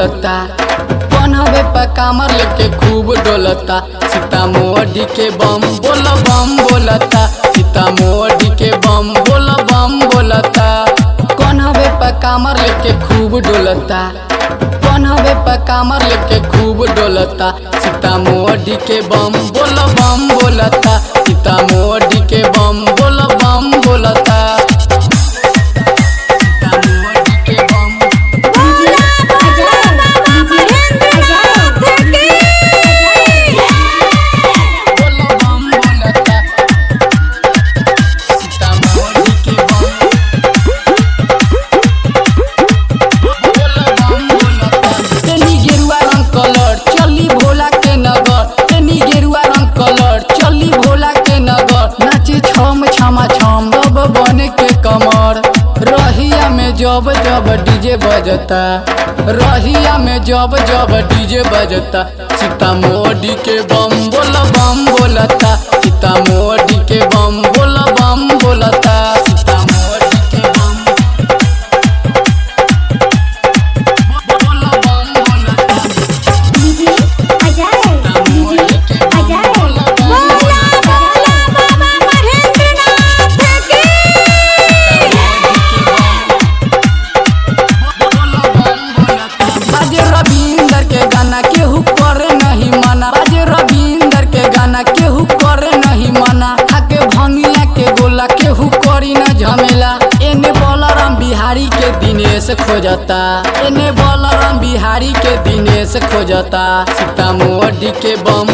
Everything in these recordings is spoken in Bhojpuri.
डोलता। पन्हवे पे कामर लेके खूब डोलता। सीतामढ़ी के बम बोलता। सीतामढ़ी के बम बोलता। पन्हवे पे कामर लेके खूब डोलता। पन्हवे पे कामर लेके खूब डोलता। सीतामढ़ी के बम बोलता। सीतामढ़ी के बम बोलता। कमर रहिया में जब डीजे बजता। रहिया में जब डीजे बजता। सीतामढ़ी के बम बोलता। सीतामढ़ी के बम बोलता। सीतामढ़ी के बम केहू करी न झमेला। एने बलराम बिहारी के दिनेश खोजता। एने बलराम बिहारी के दिनेश खोजता। सीतामढ़ी के बम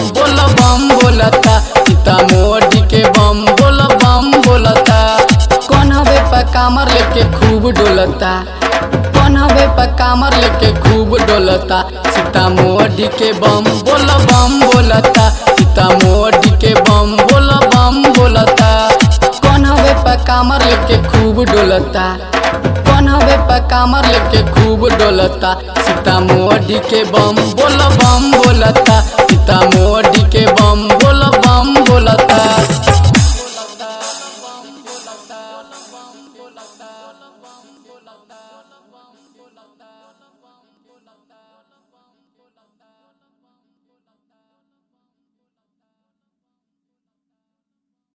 बोलता। सीतामढ़ी के बम बोलता। कन्हवे पे कामर लेके खूब डोलता। कन्हवे पे कामर लेके खूब डोलता। सीतामढ़ी के बम बोलता। सीतामढ़ी के बम बोलता। पन्हवे पे कामर लेके खूब डोलता। पन्हवे पे कामर लेके खूब डोलता। सीतामढ़ी के बम बोलता। सीतामढ़ी